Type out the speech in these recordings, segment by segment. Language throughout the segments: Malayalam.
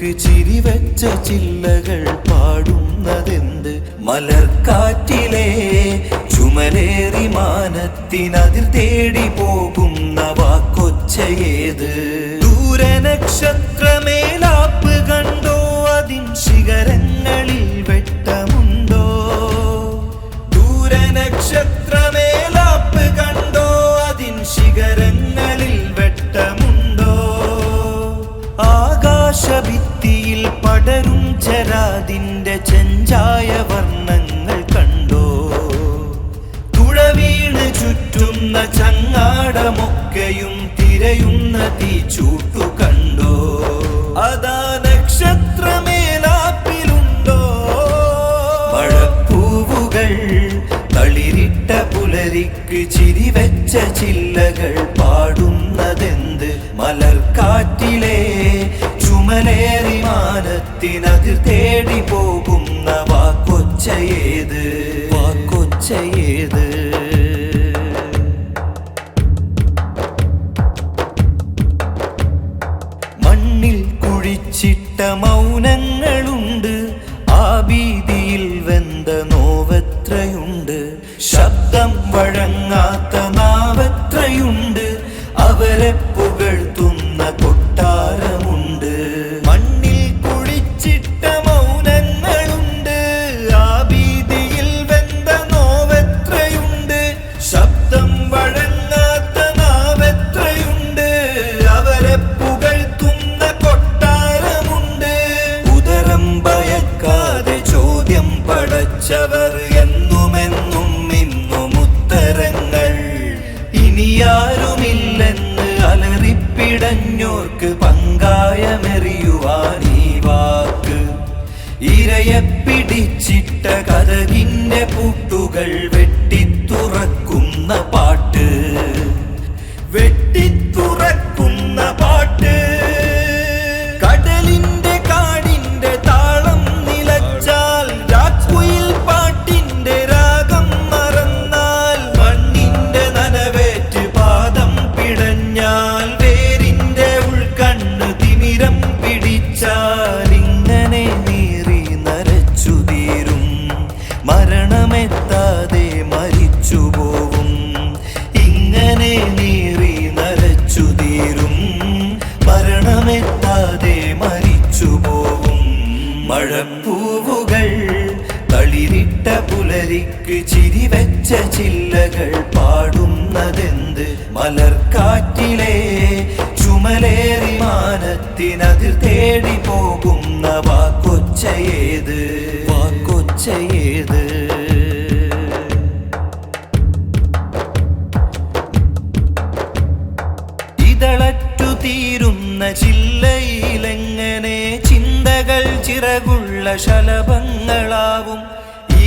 പുലരിക്ക് ചിരിവെച്ച ചില്ലകൾ പാടുന്നതെന്ത്? മലർക്കാറ്റിലെ ചുമലേറി മാനത്തിനതിൽ തേടി പോകുന്ന വാക്കൊച്ചയേത്? ദൂരനക്ഷത്രമേലാപ്പ് കണ്ടോ? അതിൻ ശിഖരങ്ങളിൽ വെട്ടമുണ്ടോ? ദൂരനക്ഷത്രമേലാപ്പ് കണ്ടോ? അതിൻ ശിഖരങ്ങളിൽ വെട്ടമുണ്ടോ? ആകാശഭിത്തിയിൽ പടരും ജരാതിന്റെ ചെഞ്ചായ വർണ്ണങ്ങൾ കണ്ടോ? തുഴവീണ് ചുറ്റുന്ന ചങ്ങാടമൊക്കെയും തിരയുന്ന തീച്ചൂട്ടു കണ്ടോ? അതാ നക്ഷത്രമേലാപ്പിലുണ്ടോ? മഴപ്പൂവുകൾ തളിരിട്ട പുലരിക്ക് ചിരിവെച്ച ചില്ലകൾ പാടുന്നതെന്ത്? മലർക്കാറ്റിലെ ചുമലേറി മാനത്തിനതിൽ തേടി പോകുന്ന വാക്കൊച്ചയേത്? വാക്കൊച്ചയേത്? മണ്ണിൽ കുഴിച്ചിട്ട മൗനങ്ങളുണ്ട്, ആ ഭീതിയിൽ വെന്ത നോവെത്രയുണ്ട്. ശബ്ദം വഴങ്ങാത്ത നാവെത്രയുണ്ട്, അവരെ പുകഴ്ത്തുന്ന കൊട്ടാരമുണ്ട്. മണ്ണിൽ കുഴിച്ചിട്ട മൗനങ്ങളുണ്ട്, ആ ഭീതിയിൽ വെന്ത നോവെത്രയുണ്ട്. ശബ്ദം വഴങ്ങാത്ത നാവെത്രയുണ്ട്, അവരെ പുകഴ്ത്തുന്ന കൊട്ടാരമുണ്ട്. ഉദരം ഭയക്കാതെ ചോദ്യം പടച്ചവർ എന്നുമെന്നും ഇന്നും ഉത്തരങ്ങൾ. ഇനിയാരുമില്ലെന്ന് അലറിപ്പിടഞ്ഞോർക്ക് പങ്കായമെറിയുവാൻ ഈ വാക്ക്. ഇരയെ പിടിച്ചിട്ട കതകിന്റെ പൂട്ടുകൾ വെട്ടിത്തുറക്കുന്ന പാട്ട്, വെട്ടിത്തുറക്കുന്ന പാട്ട്. കടലിന്റെ കാടിന്റെ താളം നിലച്ചാൽ, രാക്കുയിൽ പാട്ടിന്റെ രാഗം മറന്നാൽ, മണ്ണിന്റെ നനവേറ്റ് പാദം പിടഞ്ഞാൽ, വേരിന്റെ ഉൾക്കണ്ണ് തിമിരം പിടിച്ചാൽ, ഇങ്ങനെ നീറി നരച്ചു തീരും, മരണമെത്താതെ മരിച്ചു പോവും. ഇങ്ങനെ നീറി നരച്ചു തീരും, മരണമെത്താതെ മരിച്ചു പോവും. മഴപ്പൂവുകൾ തളിരിട്ട പുലരിക്ക് ചിരിവെച്ച ചില്ലകൾ പാടുന്നതെന്ത്? മലർക്കാറ്റിലെ ചുമലേറി മാനത്തിനതിൽ തേടി പോകുന്ന വാക്കൊച്ചയേത്? വാക്കൊച്ചയേത്? ഇതളറ്റു തീരുന്ന ചില്ലയിലെങ്ങനെ ചിന്തകൾ ചിറകുള്ള ശലഭങ്ങളാവും?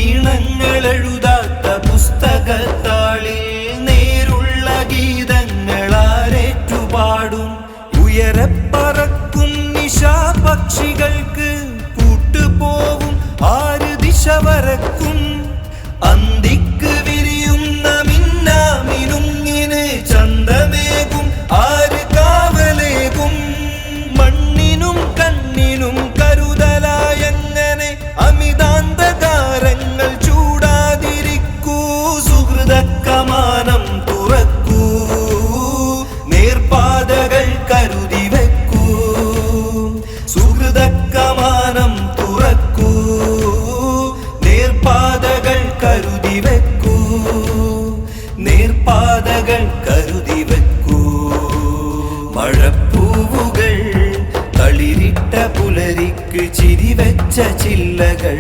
ഈണങ്ങളെഴുതാത്ത പുസ്തകത്താളിൽ നേരുള്ള ഗീതങ്ങളാരേറ്റുപാടും? ഉയരെ പറക്കും നിശാപക്ഷികൾക്ക് കൂട്ടുപോവും ആര് ദിശ വരക്കും? അന്തിക്ക് വിരിയുന്ന മിന്നാമിനുങ്ങിന് ചന്തമേകും ആര് കാവലേകും? മണ്ണിനും കണ്ണിനും കരുതലായങ്ങനെ അമിതാന്ധകാരങ്ങൾ ചൂടാതിരിക്കൂ. സുഹൃതക്കമാനം തുറക്കൂ, നേർപാതകൾ കരുതി വെക്കൂ. സുഹൃതക്കമാനം തുറക്കൂ, നേർപാതകൾ കരുതി വെക്കൂ. നേർപാതകൾ കരുതി വെക്കൂ. മഴപ്പൂവുകൾ തളിരിട്ട പുലരിക്ക് ചിരിവെച്ച ചില്ലകൾ